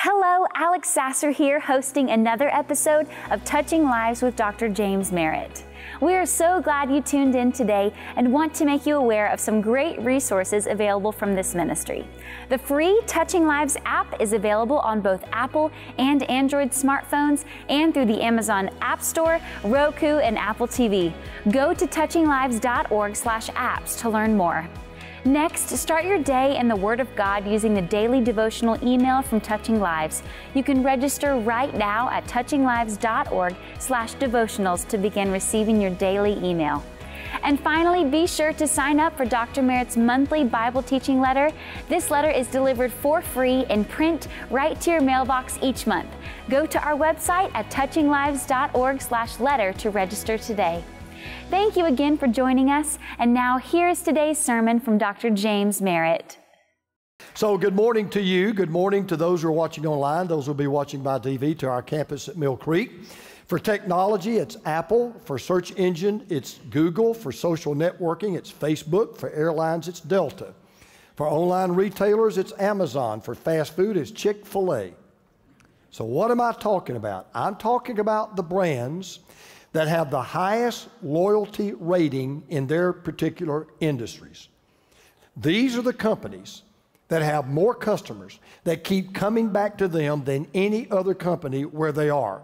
Hello, Alex Sasser here, hosting another episode of Touching Lives with Dr. James Merritt. We are so glad you tuned in today and want to make you aware of some great resources available from this ministry. The free Touching Lives app is available on both Apple and Android smartphones and through the Amazon App Store, Roku, and Apple TV. Go to touchinglives.org/apps to learn more. Next, start your day in the Word of God using the daily devotional email from Touching Lives. You can register right now at touchinglives.org/devotionals to begin receiving your daily email. And finally, be sure to sign up for Dr. Merritt's monthly Bible teaching letter. This letter is delivered for free in print right to your mailbox each month. Go to our website at touchinglives.org/letter to register today. Thank you again for joining us. And now here is today's sermon from Dr. James Merritt. So good morning to you. Good morning to those who are watching online, those who will be watching by TV, to our campus at Mill Creek. For technology, it's Apple. For search engine, it's Google. For social networking, it's Facebook. For airlines, it's Delta. For online retailers, it's Amazon. For fast food, it's Chick-fil-A. So what am I talking about? I'm talking about the brands that have the highest loyalty rating in their particular industries. These are the companies that have more customers that keep coming back to them than any other company where they are.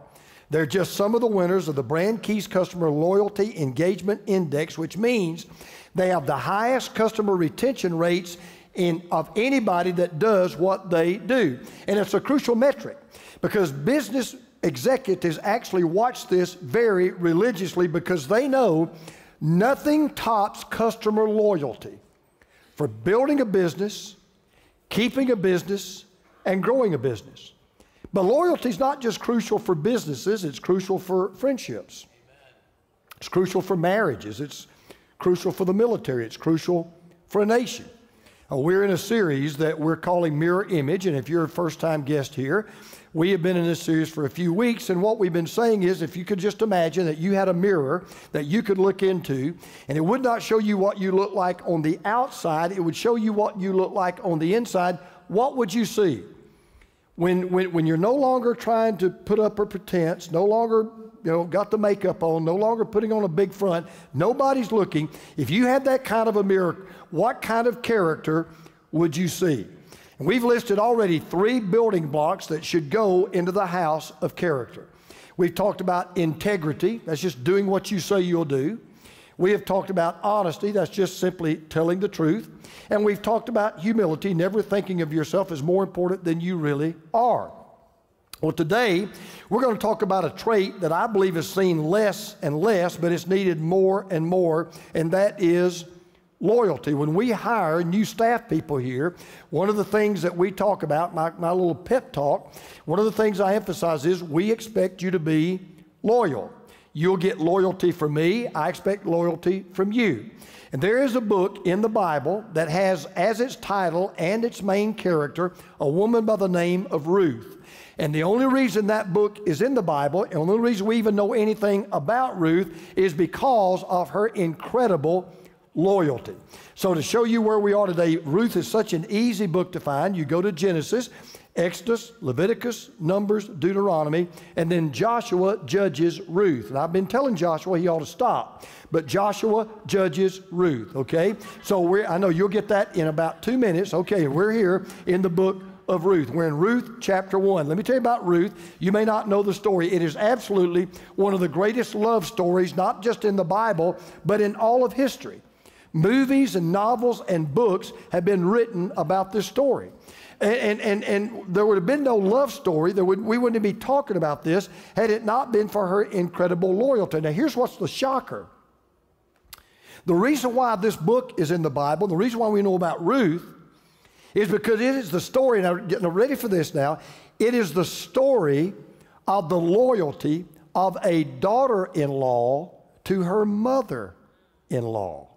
They're just some of the winners of the Brand Keys Customer Loyalty Engagement Index, which means they have the highest customer retention rates of anybody that does what they do. And it's a crucial metric because business executives actually watch this very religiously because they know nothing tops customer loyalty for building a business, keeping a business, and growing a business. But loyalty is not just crucial for businesses, it's crucial for friendships. Amen. It's crucial for marriages, it's crucial for the military, it's crucial for a nation. We're in a series that we're calling Mirror Image, and if you're a first-time guest here, we have been in this series for a few weeks, and what we've been saying is if you could just imagine that you had a mirror that you could look into, and it would not show you what you look like on the outside, it would show you what you look like on the inside, what would you see? When you're no longer trying to put up a pretense, no longer got the makeup on, no longer putting on a big front, nobody's looking, if you had that kind of a mirror, what kind of character would you see? And we've listed already 3 building blocks that should go into the house of character. We've talked about integrity, that's just doing what you say you'll do. We have talked about honesty, that's just simply telling the truth. And we've talked about humility, never thinking of yourself as more important than you really are. Well, today, we're going to talk about a trait that I believe is seen less and less, but it's needed more and more, and that is loyalty. When we hire new staff people here, one of the things that we talk about, my little pep talk, one of the things I emphasize is we expect you to be loyal. You'll get loyalty from me. I expect loyalty from you. And there is a book in the Bible that has as its title and its main character a woman by the name of Ruth. And the only reason that book is in the Bible, and the only reason we even know anything about Ruth is because of her incredible loyalty. So to show you where we are today, Ruth is such an easy book to find. You go to Genesis, Exodus, Leviticus, Numbers, Deuteronomy, and then Joshua, Judges, Ruth. And I've been telling Joshua he ought to stop, but Joshua, Judges, Ruth, okay? So I know you'll get that in about 2 minutes. Okay, we're here in the book of Ruth. We're in Ruth chapter 1. Let me tell you about Ruth. You may not know the story. It is absolutely one of the greatest love stories, not just in the Bible, but in all of history. Movies and novels and books have been written about this story. And there would have been no love story. We wouldn't be talking about this had it not been for her incredible loyalty. Now, here's what's the shocker. The reason why this book is in the Bible, the reason why we know about Ruth, is because it is the story, and I'm getting ready for this now, it is the story of the loyalty of a daughter-in-law to her mother-in-law.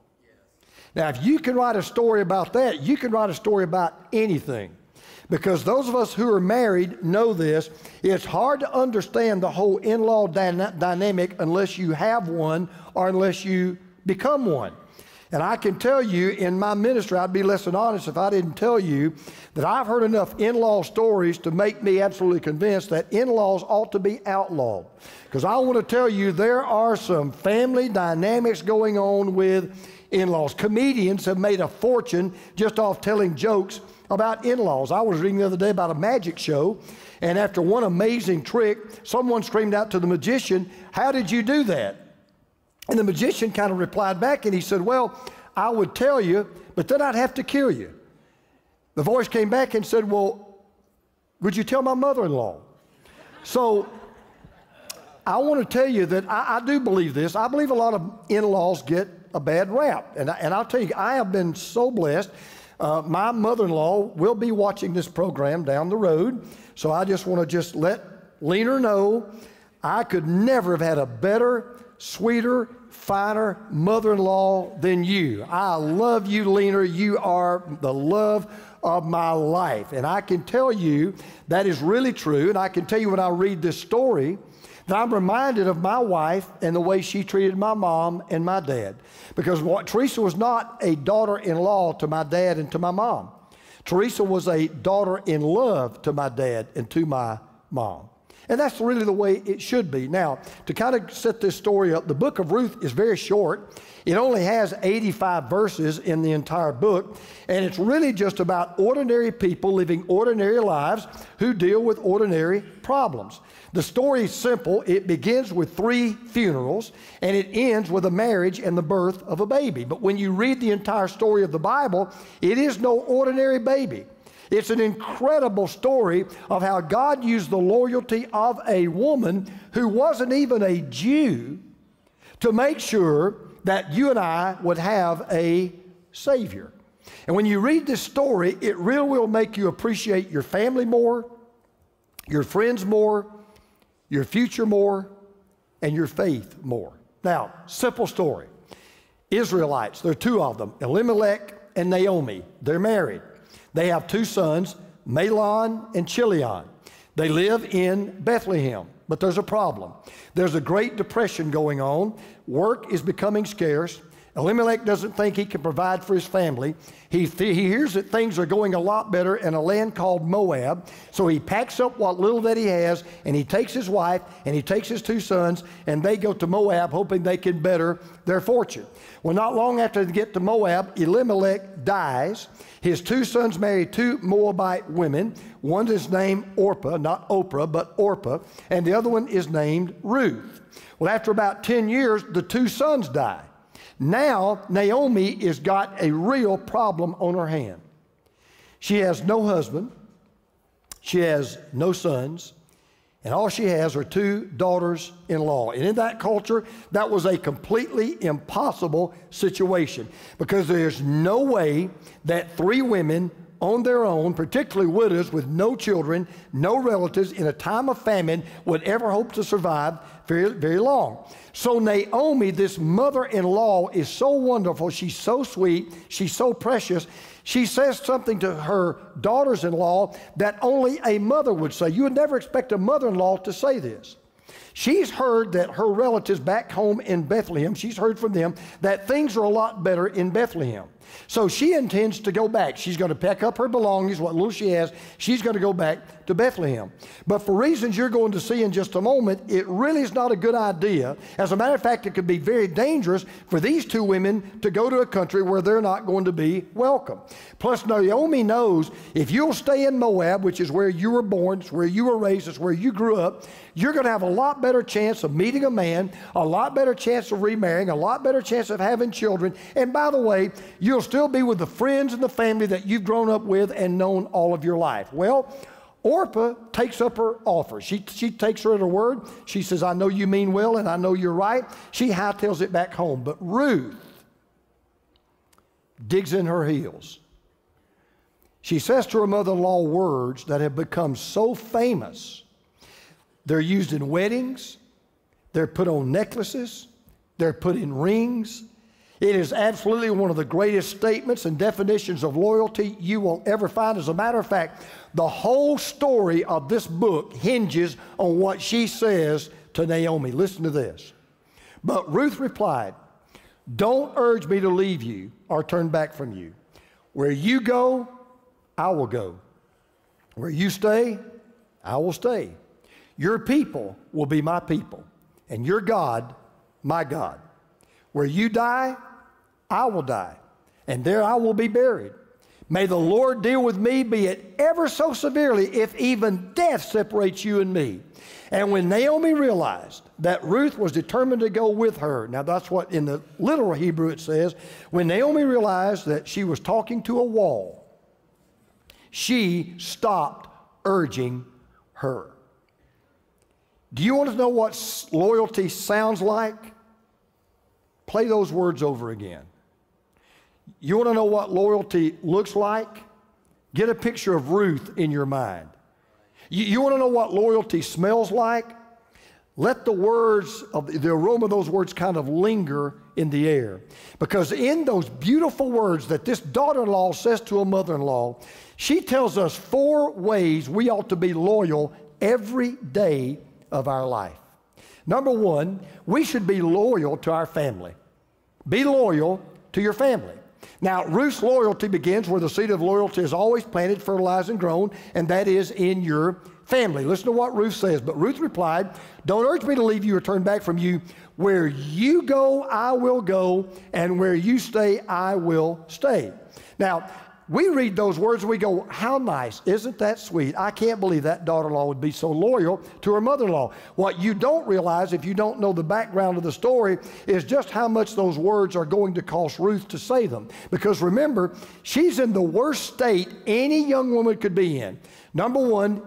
Now, if you can write a story about that, you can write a story about anything. Because those of us who are married know this. It's hard to understand the whole in-law dynamic unless you have one or unless you become one. And I can tell you in my ministry, I'd be less than honest if I didn't tell you that I've heard enough in-law stories to make me absolutely convinced that in-laws ought to be outlawed. Because I want to tell you there are some family dynamics going on with in-laws. Comedians have made a fortune just off telling jokes about in-laws. I was reading the other day about a magic show, and after one amazing trick, someone screamed out to the magician, "How did you do that?" And the magician kind of replied back, and he said, "Well, I would tell you, but then I'd have to kill you." The voice came back and said, "Well, would you tell my mother-in-law?" So I want to tell you that I do believe this. I believe a lot of in-laws get a bad rap. And I'll tell you, I have been so blessed. My mother-in-law will be watching this program down the road. So I just want to let Lena know I could never have had a better, sweeter, finer mother-in-law than you. I love you, Lena. You are the love of my life. And I can tell you that is really true. And I can tell you when I read this story that I'm reminded of my wife and the way she treated my mom and my dad. Because Teresa was not a daughter-in-law to my dad and to my mom. Teresa was a daughter-in-love to my dad and to my mom. And that's really the way it should be. Now, to kind of set this story up, the book of Ruth is very short. It only has 85 verses in the entire book, and it's really just about ordinary people living ordinary lives who deal with ordinary problems. The story is simple. It begins with 3 funerals, and it ends with a marriage and the birth of a baby. But when you read the entire story of the Bible, it is no ordinary baby. It's an incredible story of how God used the loyalty of a woman who wasn't even a Jew to make sure that you and I would have a Savior. And when you read this story, it really will make you appreciate your family more, your friends more, your future more, and your faith more. Now, simple story. Israelites, there are 2 of them, Elimelech and Naomi. They're married. They have 2 sons, Mahlon and Chilion. They live in Bethlehem, but there's a problem. There's a Great Depression going on. Work is becoming scarce. Elimelech doesn't think he can provide for his family. He hears that things are going a lot better in a land called Moab. So he packs up what little that he has, and he takes his wife, and he takes his 2 sons, and they go to Moab hoping they can better their fortune. Well, not long after they get to Moab, Elimelech dies. His 2 sons marry 2 Moabite women. One is named Orpah, not Oprah, but Orpah, and the other one is named Ruth. Well, after about 10 years, the 2 sons die. Now, Naomi has got a real problem on her hand. She has no husband, she has no sons, and all she has are 2 daughters-in-law. And in that culture, that was a completely impossible situation because there's no way that 3 women on their own, particularly widows with no children, no relatives, in a time of famine, would ever hope to survive very, very long. So Naomi, this mother-in-law, is so wonderful. She's so sweet. She's so precious. She says something to her daughters-in-law that only a mother would say. You would never expect a mother-in-law to say this. She's heard that her relatives back home in Bethlehem, she's heard from them that things are a lot better in Bethlehem. So she intends to go back. She's going to pack up her belongings, what little she has. She's going to go back to Bethlehem. But for reasons you're going to see in just a moment, it really is not a good idea. As a matter of fact, it could be very dangerous for these 2 women to go to a country where they're not going to be welcome. Plus, Naomi knows if you'll stay in Moab, which is where you were born, it's where you were raised, it's where you grew up, you're going to have a lot better chance of meeting a man, a lot better chance of remarrying, a lot better chance of having children. And by the way, you'll still be with the friends and the family that you've grown up with and known all of your life. Well, Orpah takes up her offer. She takes her at her word. She says, I know you mean well and I know you're right. She hightails it back home. But Ruth digs in her heels. She says to her mother-in-law words that have become so famous. They're used in weddings. They're put on necklaces. They're put in rings. It is absolutely one of the greatest statements and definitions of loyalty you will ever find. As a matter of fact, the whole story of this book hinges on what she says to Naomi. Listen to this. But Ruth replied, Don't urge me to leave you or turn back from you. Where you go, I will go. Where you stay, I will stay. Your people will be my people, and your God, my God. Where you die, I will die, and there I will be buried. May the Lord deal with me, be it ever so severely, if even death separates you and me. And when Naomi realized that Ruth was determined to go with her, now that's what in the literal Hebrew it says, when Naomi realized that she was talking to a wall, she stopped urging her. Do you want to know what loyalty sounds like? Play those words over again. You want to know what loyalty looks like? Get a picture of Ruth in your mind. You want to know what loyalty smells like? Let the words of the aroma of those words kind of linger in the air. Because in those beautiful words that this daughter-in-law says to a mother-in-law, she tells us 4 ways we ought to be loyal every day of our life. Number 1, we should be loyal to our family. Be loyal to your family. Now, Ruth's loyalty begins where the seed of loyalty is always planted, fertilized, and grown, and that is in your family. Listen to what Ruth says. But Ruth replied, don't urge me to leave you or turn back from you. Where you go, I will go, and where you stay, I will stay. Now, we read those words and we go, how nice. Isn't that sweet? I can't believe that daughter-in-law would be so loyal to her mother-in-law. What you don't realize, if you don't know the background of the story, is just how much those words are going to cost Ruth to say them. Because remember, she's in the worst state any young woman could be in. Number 1,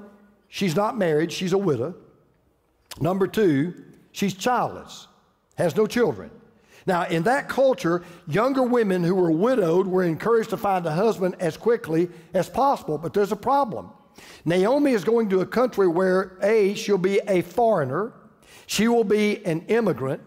she's not married, she's a widow. Number 2, she's childless, has no children. Now, in that culture, younger women who were widowed were encouraged to find a husband as quickly as possible. But there's a problem. Naomi is going to a country where, A, she'll be a foreigner, she will be an immigrant,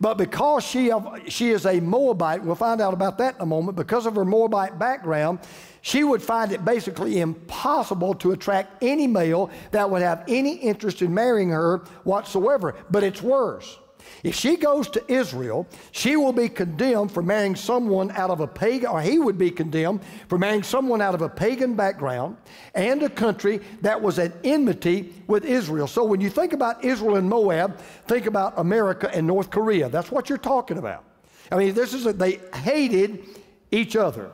but because she is a Moabite, we'll find out about that in a moment, because of her Moabite background, she would find it basically impossible to attract any male that would have any interest in marrying her whatsoever. But it's worse. If she goes to Israel, she will be condemned for marrying someone out of a pagan, or he would be condemned for marrying someone out of a pagan background and a country that was at enmity with Israel. So when you think about Israel and Moab, think about America and North Korea. That's what you're talking about. I mean, they hated each other.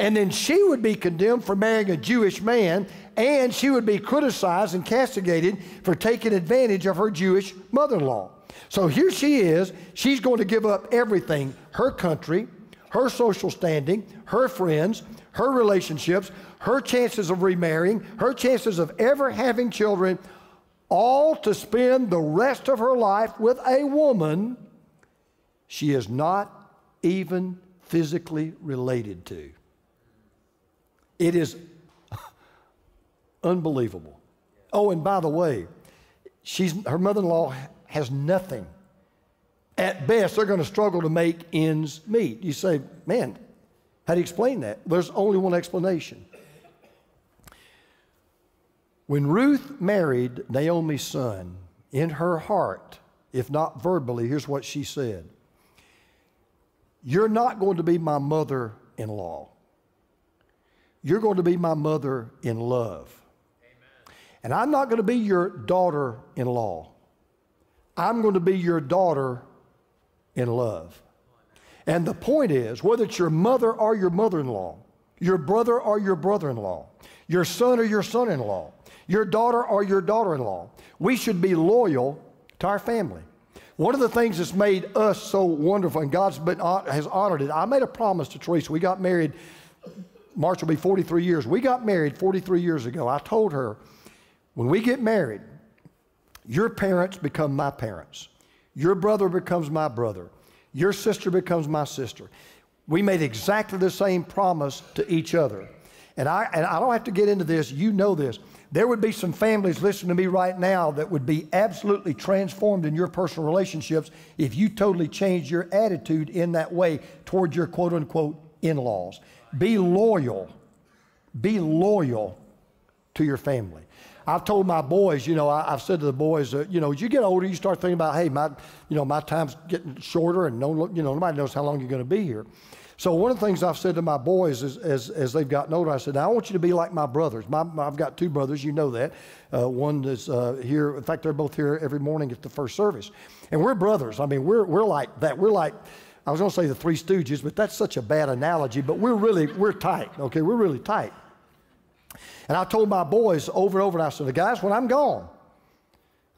And then she would be condemned for marrying a Jewish man, and she would be criticized and castigated for taking advantage of her Jewish mother-in-law. So here she is, she's going to give up everything, her country, her social standing, her friends, her relationships, her chances of remarrying, her chances of ever having children, all to spend the rest of her life with a woman she is not even physically related to. It is unbelievable. Oh, and by the way, her mother-in-law has nothing. At best, they're going to struggle to make ends meet. You say, man, how do you explain that? There's only one explanation. When Ruth married Naomi's son, in her heart, if not verbally, here's what she said. You're not going to be my mother-in-law. You're going to be my mother in love. Amen. And I'm not going to be your daughter-in-law. I'm going to be your daughter in love. And the point is, whether it's your mother or your mother-in-law, your brother or your brother-in-law, your son or your son-in-law, your daughter or your daughter-in-law, we should be loyal to our family. One of the things that's made us so wonderful, and has honored it, I made a promise to Teresa. We got married, March will be 43 years. We got married 43 years ago. I told her, when we get married, your parents become my parents. Your brother becomes my brother. Your sister becomes my sister. We made exactly the same promise to each other. And I don't have to get into this. You know this. There would be some families listening to me right now that would be absolutely transformed in your personal relationships if you totally changed your attitude in that way toward your quote-unquote in-laws. Be loyal. Be loyal to your family. I've told my boys, you know, I've said to the boys, you know, as you get older, you start thinking about, hey, my time's getting shorter, and nobody knows how long you're going to be here. So one of the things I've said to my boys is, as they've gotten older, I said, now I want you to be like my brothers. I've got two brothers, you know that. One is here. In fact, they're both here every morning at the first service. And we're brothers. I mean, we're like that. We're like, I was going to say the Three Stooges, but that's such a bad analogy. But we're tight, okay? We're really tight. And I told my boys over and over, and I said, guys, when I'm gone,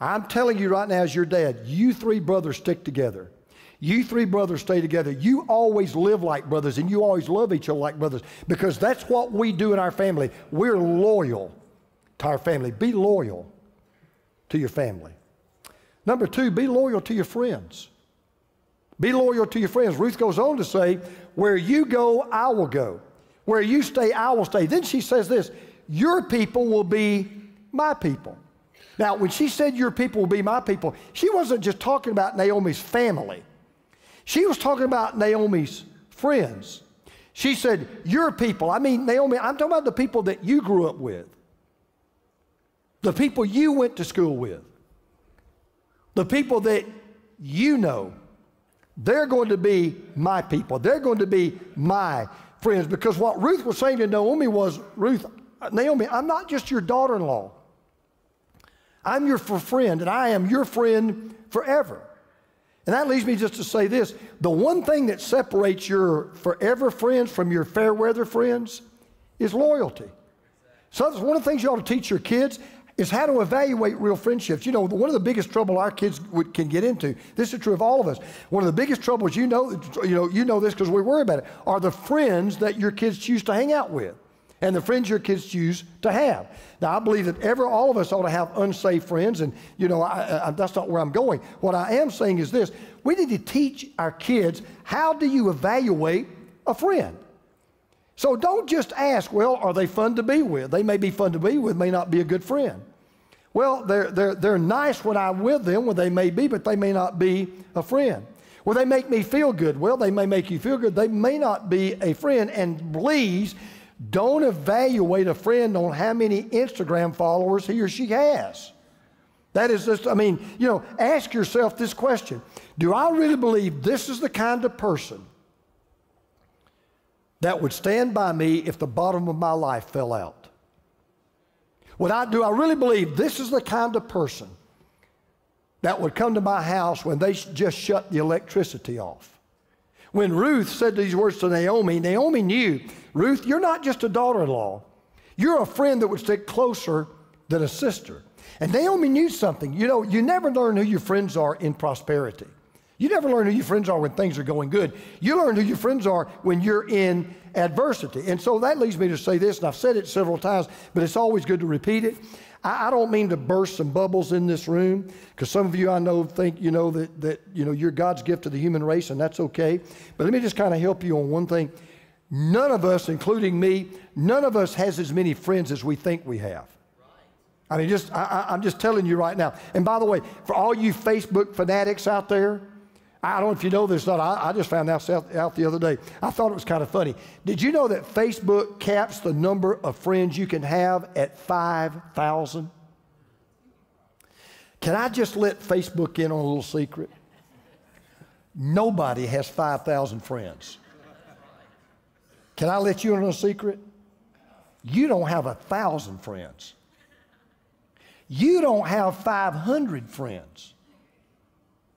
I'm telling you right now as your dad, you three brothers stick together. You three brothers stay together. You always live like brothers, and you always love each other like brothers, because that's what we do in our family. We're loyal to our family. Be loyal to your family. Number two, be loyal to your friends. Be loyal to your friends. Ruth goes on to say, where you go, I will go. Where you stay, I will stay. Then she says this, your people will be my people. Now, when she said your people will be my people, she wasn't just talking about Naomi's family. She was talking about Naomi's friends. She said, your people. I mean, Naomi, I'm talking about the people that you grew up with. The people you went to school with. The people that you know. They're going to be my people. They're going to be my friends. Because what Ruth was saying to Naomi was, Naomi, I'm not just your daughter-in-law. I'm your friend, and I am your friend forever. And that leads me just to say this. The one thing that separates your forever friends from your fair weather friends is loyalty. So that's one of the things you ought to teach your kids is how to evaluate real friendships. You know, one of the biggest trouble our kids can get into, this is true of all of us, one of the biggest troubles, you know this because we worry about it, are the friends that your kids choose to hang out with and the friends your kids choose to have. Now, I believe that all of us ought to have unsafe friends, and, you know, that's not where I'm going. What I am saying is this. We need to teach our kids, how do you evaluate a friend? So don't just ask, well, are they fun to be with? They may be fun to be with, may not be a good friend. Well, they're nice when I'm with them, well, they may be, but they may not be a friend. Well, they make me feel good. Well, they may make you feel good. They may not be a friend. And please, don't evaluate a friend on how many Instagram followers he or she has. That is just, I mean, you know, ask yourself this question. Do I really believe this is the kind of person that would stand by me if the bottom of my life fell out? Do I really believe this is the kind of person that would come to my house when they just shut the electricity off? When Ruth said these words to Naomi, Naomi knew, Ruth, you're not just a daughter-in-law. You're a friend that would stick closer than a sister. And Naomi knew something. You know, you never learn who your friends are in prosperity. You never learn who your friends are when things are going good. You learn who your friends are when you're in adversity. And so that leads me to say this, and I've said it several times, but it's always good to repeat it. I don't mean to burst some bubbles in this room, because some of you I know think, you know, that you know, you're God's gift to the human race, and that's okay. But let me just kind of help you on one thing. None of us, including me, none of us has as many friends as we think we have. I mean, I'm just telling you right now. And by the way, for all you Facebook fanatics out there, I don't know if you know this or not. I just found out the other day. I thought it was kind of funny. Did you know that Facebook caps the number of friends you can have at 5,000? Can I just let Facebook in on a little secret? Nobody has 5,000 friends. Can I let you in on a secret? You don't have 1,000 friends. You don't have 500 friends.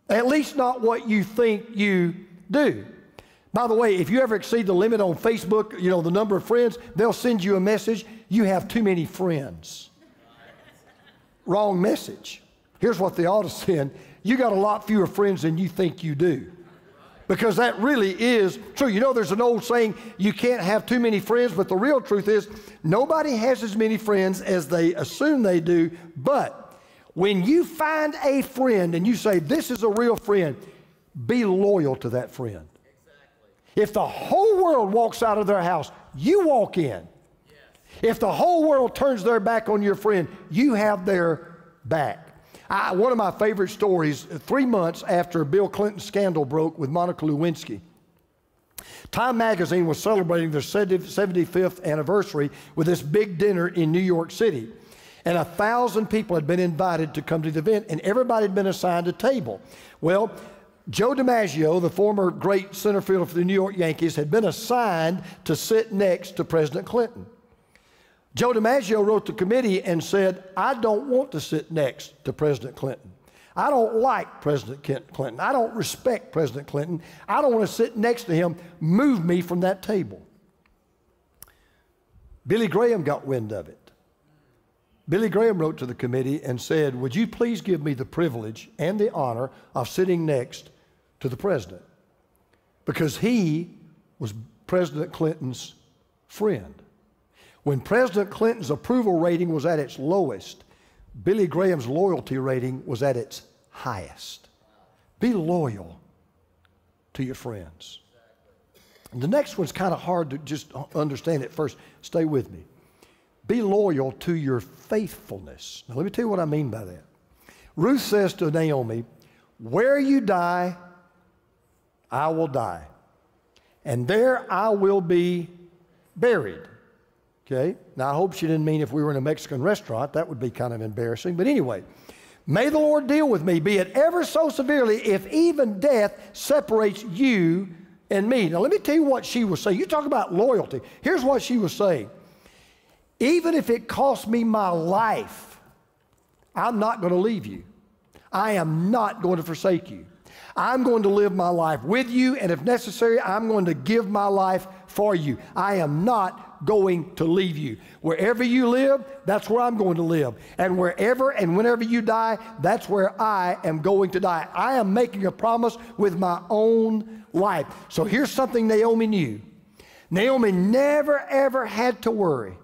At least not what you think you do. By the way, if you ever exceed the limit on Facebook, you know, the number of friends, they'll send you a message, you have too many friends. Wrong message. Here's what they ought to send. You got a lot fewer friends than you think you do. Because that really is true. You know, there's an old saying, you can't have too many friends, but the real truth is, nobody has as many friends as they assume they do. But when you find a friend and you say, this is a real friend, be loyal to that friend. Exactly. If the whole world walks out of their house, you walk in. Yes. If the whole world turns their back on your friend, you have their back. One of my favorite stories, 3 months after Bill Clinton's scandal broke with Monica Lewinsky, Time magazine was celebrating their 75th anniversary with this big dinner in New York City. And 1,000 people had been invited to come to the event, and everybody had been assigned a table. Well, Joe DiMaggio, the former great center fielder for the New York Yankees, had been assigned to sit next to President Clinton. Joe DiMaggio wrote the committee and said, I don't want to sit next to President Clinton. I don't like President Clinton. I don't respect President Clinton. I don't want to sit next to him. Move me from that table. Billy Graham got wind of it. Billy Graham wrote to the committee and said, would you please give me the privilege and the honor of sitting next to the president? Because he was President Clinton's friend. When President Clinton's approval rating was at its lowest, Billy Graham's loyalty rating was at its highest. Be loyal to your friends. And the next one's kind of hard to just understand at first. Stay with me. Be loyal to your faithfulness. Now, let me tell you what I mean by that. Ruth says to Naomi, where you die, I will die, and there I will be buried. Okay? Now, I hope she didn't mean if we were in a Mexican restaurant. That would be kind of embarrassing. But anyway, may the Lord deal with me, be it ever so severely, if even death separates you and me. Now, let me tell you what she was saying. You talk about loyalty. Here's what she was saying. Even if it costs me my life, I'm not going to leave you. I am not going to forsake you. I'm going to live my life with you, and if necessary, I'm going to give my life for you. I am not going to leave you. Wherever you live, that's where I'm going to live. And wherever and whenever you die, that's where I am going to die. I am making a promise with my own life. So here's something Naomi knew. Naomi never, ever had to worry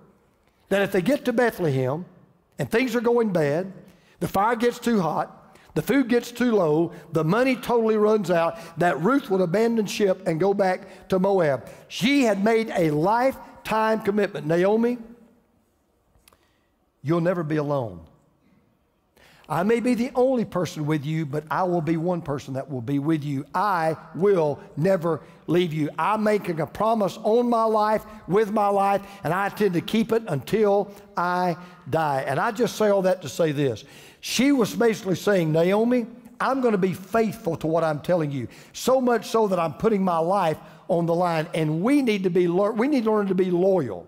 that if they get to Bethlehem and things are going bad, the fire gets too hot, the food gets too low, the money totally runs out, that Ruth would abandon ship and go back to Moab. She had made a lifetime commitment. Naomi, you'll never be alone. I may be the only person with you, but I will be one person that will be with you. I will never leave you. I'm making a promise on my life, with my life, and I intend to keep it until I die. And I just say all that to say this. She was basically saying, Naomi, I'm going to be faithful to what I'm telling you, so much so that I'm putting my life on the line. And we need to learn to be loyal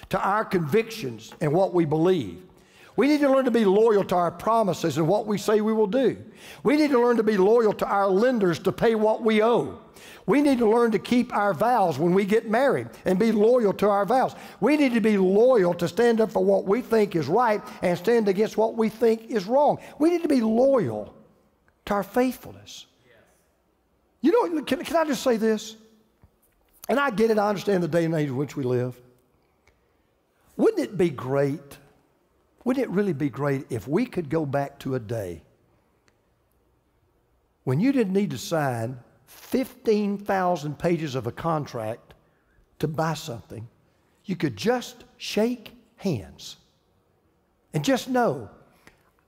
to our convictions and what we believe. We need to learn to be loyal to our promises and what we say we will do. We need to learn to be loyal to our lenders to pay what we owe. We need to learn to keep our vows when we get married and be loyal to our vows. We need to be loyal to stand up for what we think is right and stand against what we think is wrong. We need to be loyal to our faithfulness. You know, can I just say this? And I get it, I understand the day and age in which we live. Wouldn't it be great? Wouldn't it really be great if we could go back to a day when you didn't need to sign 15,000 pages of a contract to buy something? You could just shake hands and just know,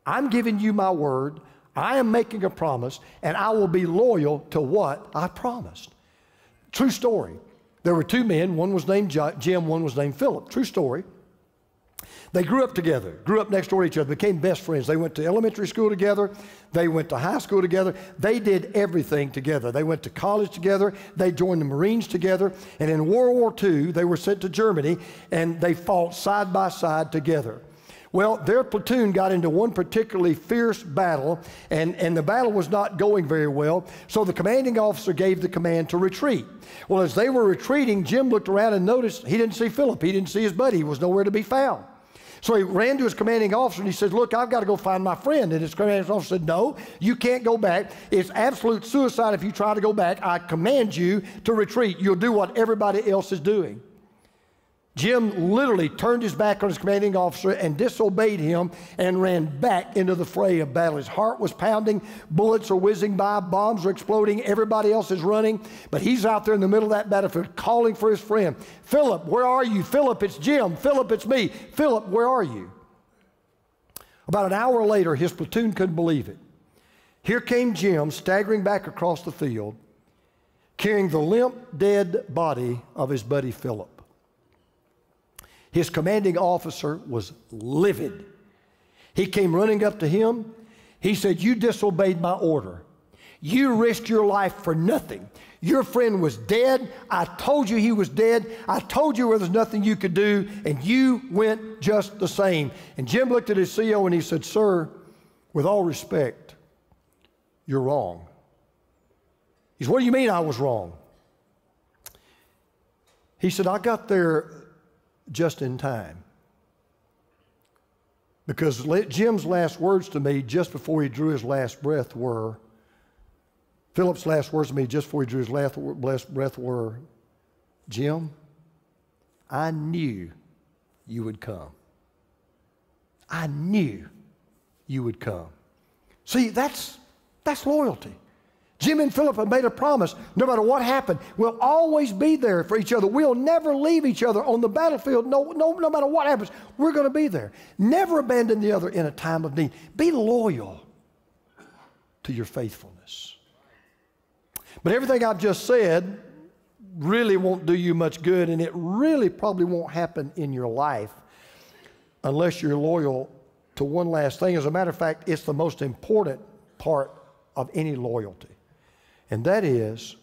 I'm giving you my word, I am making a promise, and I will be loyal to what I promised. True story. There were two men, one was named Jim, one was named Philip. True story. They grew up together, grew up next door to each other, became best friends. They went to elementary school together. They went to high school together. They did everything together. They went to college together. They joined the Marines together. And in World War II, they were sent to Germany, and they fought side by side together. Well, their platoon got into one particularly fierce battle, and the battle was not going very well, so the commanding officer gave the command to retreat. Well, as they were retreating, Jim looked around and noticed he didn't see Philip. He didn't see his buddy. He was nowhere to be found. So he ran to his commanding officer and he said, look, I've got to go find my friend. And his commanding officer said, no, you can't go back. It's absolute suicide if you try to go back. I command you to retreat. You'll do what everybody else is doing. Jim literally turned his back on his commanding officer and disobeyed him and ran back into the fray of battle. His heart was pounding, bullets are whizzing by, bombs are exploding, everybody else is running, but he's out there in the middle of that battlefield calling for his friend. Philip, where are you? Philip, it's Jim. Philip, it's me. Philip, where are you? About an hour later, his platoon couldn't believe it. Here came Jim staggering back across the field, carrying the limp, dead body of his buddy Philip. His commanding officer was livid. He came running up to him. He said, you disobeyed my order. You risked your life for nothing. Your friend was dead. I told you he was dead. I told you there was nothing you could do, and you went just the same. And Jim looked at his CO and he said, sir, with all respect, you're wrong. He said, what do you mean I was wrong? He said, I got there just in time. Because Jim's last words to me just before he drew his last breath were, Philip's last words to me just before he drew his last breath were, Jim, I knew you would come. I knew you would come. See, that's loyalty. Jim and Philip have made a promise. No matter what happened, we'll always be there for each other. We'll never leave each other on the battlefield. No matter what happens, we're going to be there. Never abandon the other in a time of need. Be loyal to your faithfulness. But everything I've just said really won't do you much good, and it really probably won't happen in your life unless you're loyal to one last thing. As a matter of fact, it's the most important part of any loyalty. And that is,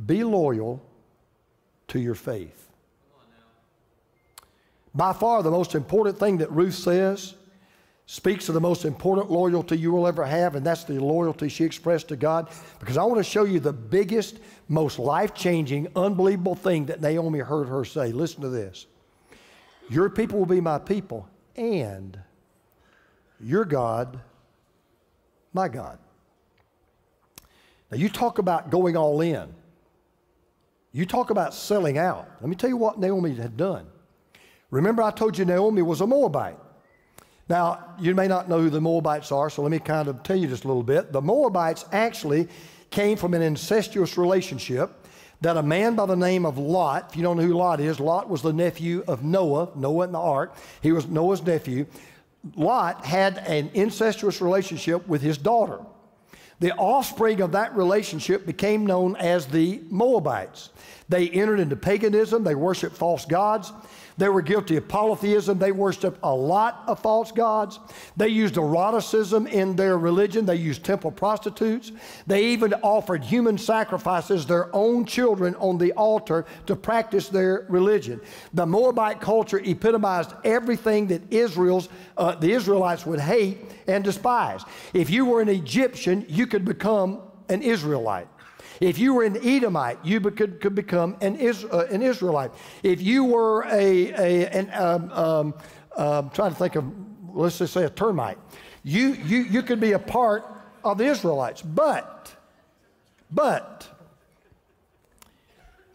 be loyal to your faith. By far the most important thing that Ruth says speaks of the most important loyalty you will ever have, and that's the loyalty she expressed to God. Because I want to show you the biggest, most life-changing, unbelievable thing that Naomi heard her say. Listen to this. Your people will be my people, and your God, my God. Now, you talk about going all in. You talk about selling out. Let me tell you what Naomi had done. Remember, I told you Naomi was a Moabite. Now, you may not know who the Moabites are, so let me kind of tell you just a little bit. The Moabites actually came from an incestuous relationship that a man by the name of Lot, if you don't know who Lot is, Lot was the nephew of Noah in the ark. He was Noah's nephew. Lot had an incestuous relationship with his daughter. The offspring of that relationship became known as the Moabites. They entered into paganism. They worshiped false gods. They were guilty of polytheism. They worshiped a lot of false gods. They used eroticism in their religion. They used temple prostitutes. They even offered human sacrifices, their own children, on the altar to practice their religion. The Moabite culture epitomized everything that the Israelites would hate and despise. If you were an Egyptian, you could become an Israelite. If you were an Edomite, you could become an Israelite. If you were I'm trying to think of, let's just say a termite, you could be a part of the Israelites. But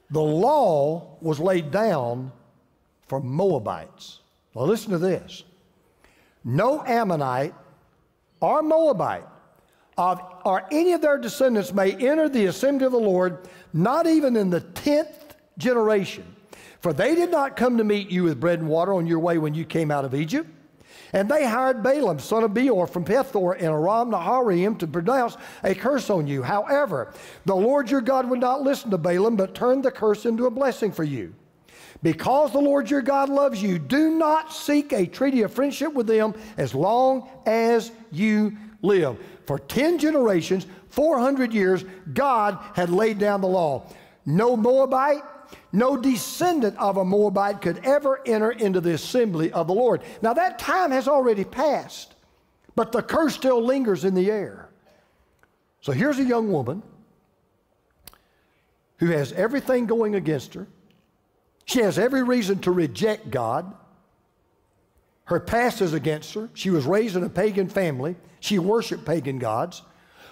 the law was laid down for Moabites. Now listen to this. No Ammonite or Moabite or any of their descendants may enter the assembly of the Lord, not even in the 10th generation. For they did not come to meet you with bread and water on your way when you came out of Egypt. And they hired Balaam, son of Beor, from Pethor in Aram Naharaim to pronounce a curse on you. However, the Lord your God would not listen to Balaam, but turned the curse into a blessing for you. Because the Lord your God loves you, do not seek a treaty of friendship with them as long as you live. For 10 generations, 400 years, God had laid down the law. No Moabite, no descendant of a Moabite could ever enter into the assembly of the Lord. Now that time has already passed, but the curse still lingers in the air. So here's a young woman who has everything going against her. She has every reason to reject God. Her past is against her. She was raised in a pagan family. She worshiped pagan gods.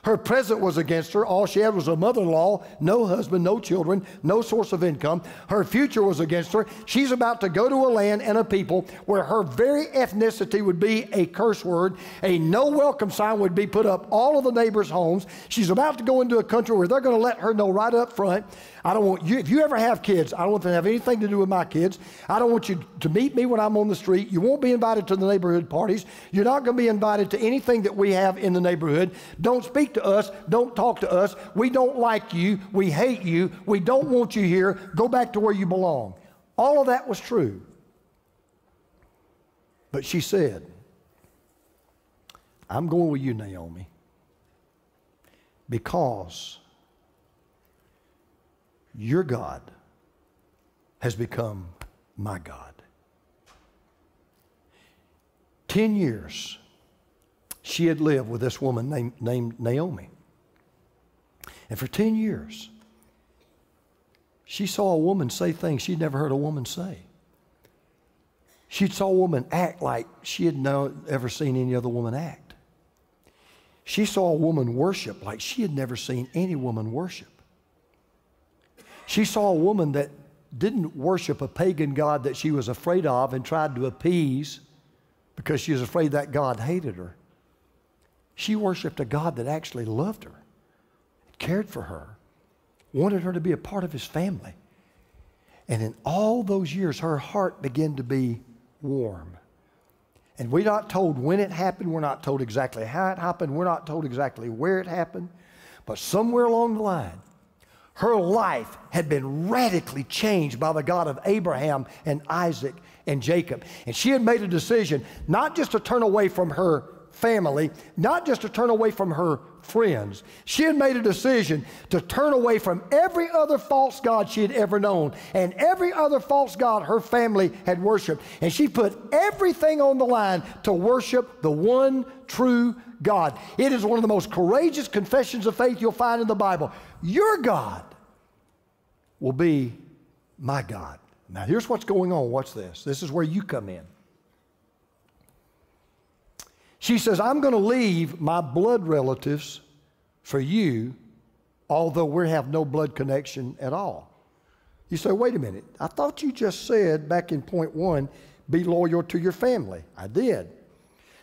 Her present was against her. All she had was a mother-in-law, no husband, no children, no source of income. Her future was against her. She's about to go to a land and a people where her very ethnicity would be a curse word. A no welcome sign would be put up all of the neighbors' homes. She's about to go into a country where they're going to let her know right up front, I don't want you, if you ever have kids, I don't want them to have anything to do with my kids. I don't want you to meet me when I'm on the street. You won't be invited to the neighborhood parties. You're not going to be invited to anything that we have in the neighborhood. Don't speak to us. Don't talk to us. We don't like you. We hate you. We don't want you here. Go back to where you belong. All of that was true. But she said, I'm going with you, Naomi, because your God has become my God. 10 years she had lived with this woman named Naomi. And for 10 years, she saw a woman say things she'd never heard a woman say. She saw a woman act like she had never seen any other woman act. She saw a woman worship like she had never seen any woman worship. She saw a woman that didn't worship a pagan god that she was afraid of and tried to appease because she was afraid that God hated her. She worshiped a God that actually loved her, cared for her, wanted her to be a part of his family. And in all those years, her heart began to be warm. And we're not told when it happened. We're not told exactly how it happened. We're not told exactly where it happened. But somewhere along the line, her life had been radically changed by the God of Abraham and Isaac and Jacob. And she had made a decision not just to turn away from her family, not just to turn away from her friends. She had made a decision to turn away from every other false god she had ever known and every other false god her family had worshiped. And she put everything on the line to worship the one true God. It is one of the most courageous confessions of faith you'll find in the Bible. Your God will be my God. Now here's what's going on. Watch this. This is where you come in. She says, I'm going to leave my blood relatives for you, although we have no blood connection at all. You say, wait a minute. I thought you just said back in point 1, be loyal to your family. I did.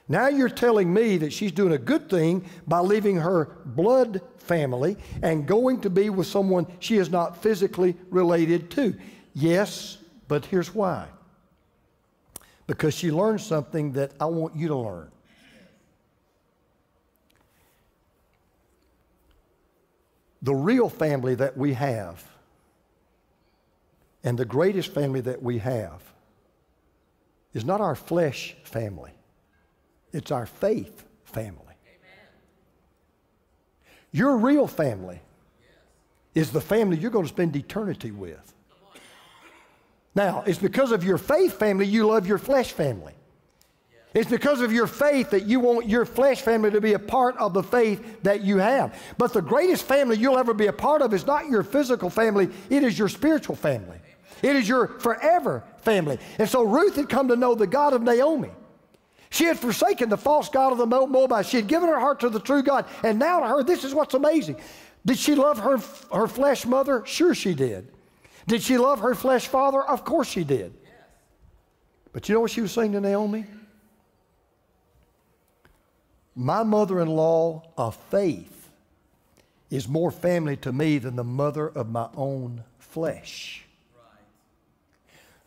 Now you're telling me that she's doing a good thing by leaving her blood family and going to be with someone she is not physically related to. Yes, but here's why. Because she learned something that I want you to learn. The real family that we have and the greatest family that we have is not our flesh family. It's our faith family. Amen. Your real family is the family you're going to spend eternity with. Now, it's because of your faith family you love your flesh family. It's because of your faith that you want your flesh family to be a part of the faith that you have. But the greatest family you'll ever be a part of is not your physical family. It is your spiritual family. It is your forever family. And so Ruth had come to know the God of Naomi. She had forsaken the false god of the Moabites. She had given her heart to the true God. And now to her, this is what's amazing. Did she love her flesh mother? Sure she did. Did she love her flesh father? Of course she did. But you know what she was saying to Naomi? My mother-in-law of faith is more family to me than the mother of my own flesh.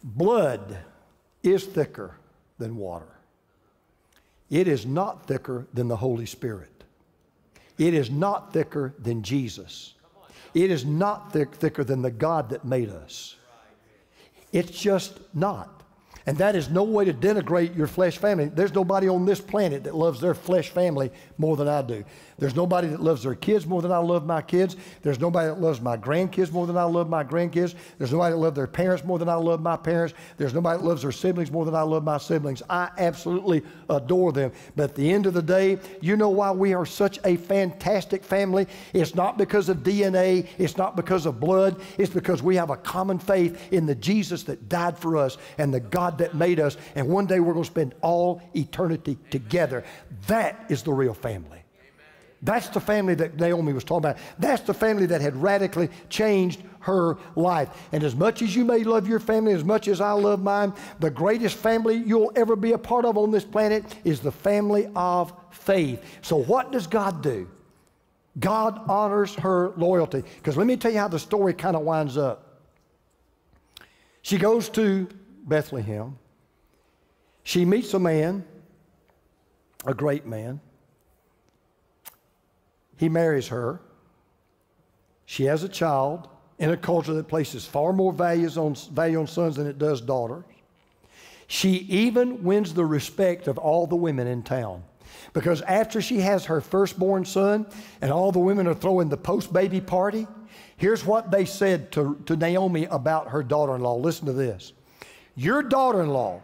Blood is thicker than water. It is not thicker than the Holy Spirit. It is not thicker than Jesus. It is not thicker than the God that made us. It's just not. And that is no way to denigrate your flesh family. There's nobody on this planet that loves their flesh family more than I do. There's nobody that loves their kids more than I love my kids. There's nobody that loves my grandkids more than I love my grandkids. There's nobody that loves their parents more than I love my parents. There's nobody that loves their siblings more than I love my siblings. I absolutely adore them. But at the end of the day, you know why we are such a fantastic family? It's not because of DNA. It's not because of blood. It's because we have a common faith in the Jesus that died for us and the God that made us, and one day we're going to spend all eternity together. That is the real family. That's the family that Naomi was talking about. That's the family that had radically changed her life. And as much as you may love your family, as much as I love mine, the greatest family you'll ever be a part of on this planet is the family of faith. So what does God do? God honors her loyalty. Because let me tell you how the story kind of winds up. She goes to Bethlehem. She meets a man, a great man. He marries her. She has a child in a culture that places far more value on sons than it does daughters. She even wins the respect of all the women in town. Because after she has her firstborn son and all the women are throwing the post-baby party, here's what they said to Naomi about her daughter-in-law. Listen to this. Your daughter-in-law,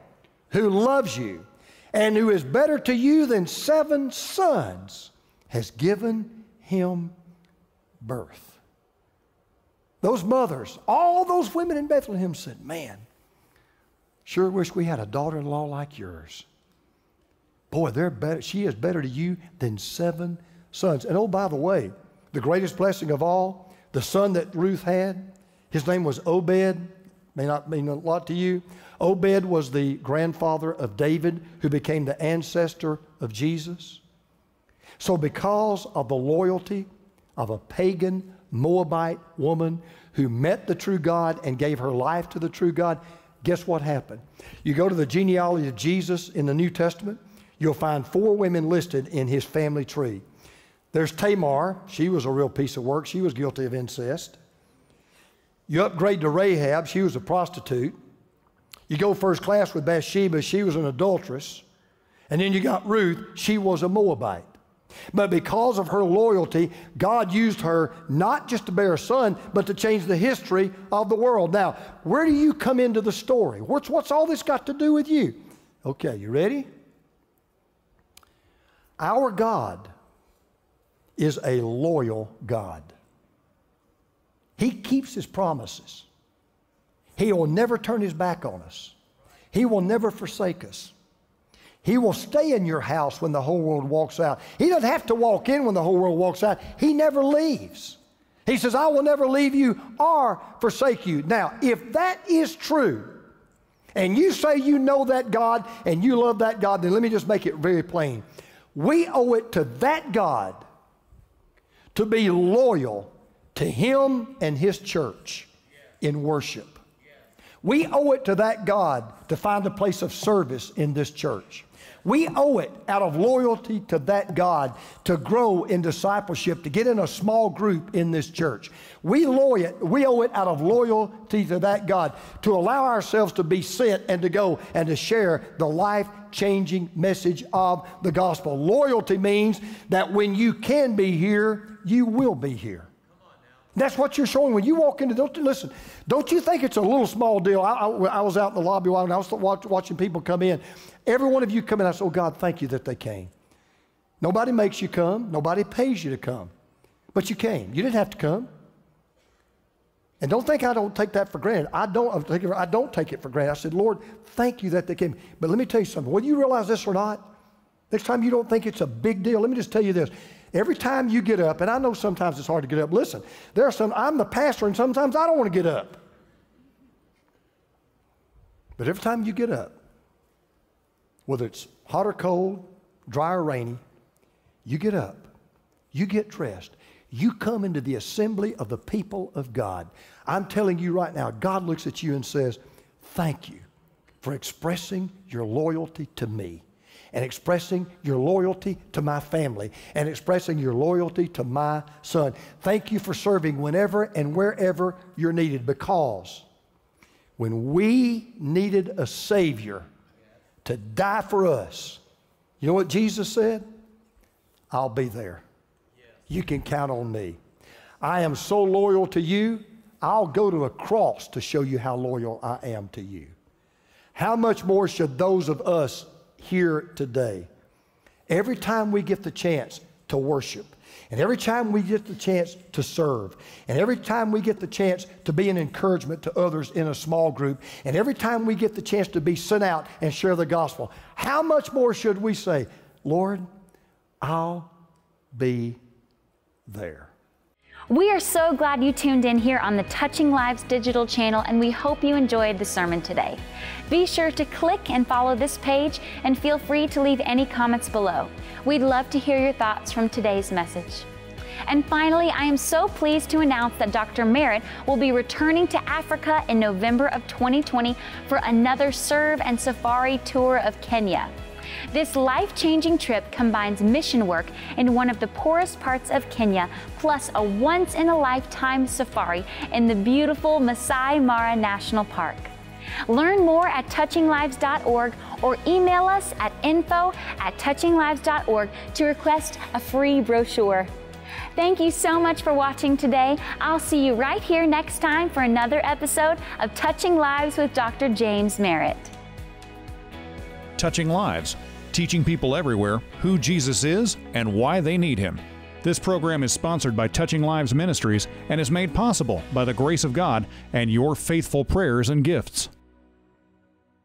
who loves you and who is better to you than 7 sons, has given him birth. Those mothers, all those women in Bethlehem said, man, sure wish we had a daughter-in-law like yours. Boy, they're better. She is better to you than 7 sons. And oh, by the way, the greatest blessing of all, the son that Ruth had, his name was Obed. May not mean a lot to you. Obed was the grandfather of David, who became the ancestor of Jesus. So because of the loyalty of a pagan Moabite woman who met the true God and gave her life to the true God, guess what happened? You go to the genealogy of Jesus in the New Testament, you'll find 4 women listed in his family tree. There's Tamar. She was a real piece of work. She was guilty of incest. You upgrade to Rahab. She was a prostitute. You go first class with Bathsheba. She was an adulteress. And then you got Ruth. She was a Moabite. But because of her loyalty, God used her not just to bear a son, but to change the history of the world. Now, where do you come into the story? What's all this got to do with you? Okay, you ready? Our God is a loyal God. He keeps his promises. He will never turn his back on us. He will never forsake us. He will stay in your house when the whole world walks out. He doesn't have to walk in when the whole world walks out. He never leaves. He says, I will never leave you or forsake you. Now, if that is true, and you say you know that God and you love that God, then let me just make it very plain. We owe it to that God to be loyal to him and his church in worship. We owe it to that God to find a place of service in this church. We owe it out of loyalty to that God to grow in discipleship, to get in a small group in this church. We owe it out of loyalty to that God to allow ourselves to be sent and to go and to share the life-changing message of the gospel. Loyalty means that when you can be here, you will be here. That's what you're showing when you walk into. Don't you think it's a little small deal? I was out in the lobby while I was watching people come in. Every one of you come in, I said, oh God, thank you that they came. Nobody makes you come. Nobody pays you to come. But you came. You didn't have to come. And don't think I don't take that for granted. I don't take it for granted. I said, Lord, thank you that they came. But let me tell you something. Whether you realize this or not, next time you don't think it's a big deal, let me just tell you this. Every time you get up, and I know sometimes it's hard to get up. Listen, I'm the pastor, and sometimes I don't want to get up. But every time you get up, whether it's hot or cold, dry or rainy, you get up, you get dressed, you come into the assembly of the people of God. I'm telling you right now, God looks at you and says, thank you for expressing your loyalty to me, and expressing your loyalty to my family, and expressing your loyalty to my son. Thank you for serving whenever and wherever you're needed, because when we needed a Savior to die for us, you know what Jesus said? I'll be there. You can count on me. I am so loyal to you, I'll go to a cross to show you how loyal I am to you. How much more should those of us here today, every time we get the chance to worship, and every time we get the chance to serve, and every time we get the chance to be an encouragement to others in a small group, and every time we get the chance to be sent out and share the gospel, how much more should we say, Lord, I'll be there. We are so glad you tuned in here on the Touching Lives digital channel, and we hope you enjoyed the sermon today. Be sure to click and follow this page, and feel free to leave any comments below. We'd love to hear your thoughts from today's message. And finally, I am so pleased to announce that Dr. Merritt will be returning to Africa in November of 2020 for another Serve and Safari tour of Kenya. This life-changing trip combines mission work in one of the poorest parts of Kenya, plus a once-in-a-lifetime safari in the beautiful Masai Mara National Park. Learn more at touchinglives.org or email us at info@touchinglives.org to request a free brochure. Thank you so much for watching today. I'll see you right here next time for another episode of Touching Lives with Dr. James Merritt. Touching Lives, teaching people everywhere who Jesus is and why they need Him. This program is sponsored by Touching Lives Ministries and is made possible by the grace of God and your faithful prayers and gifts.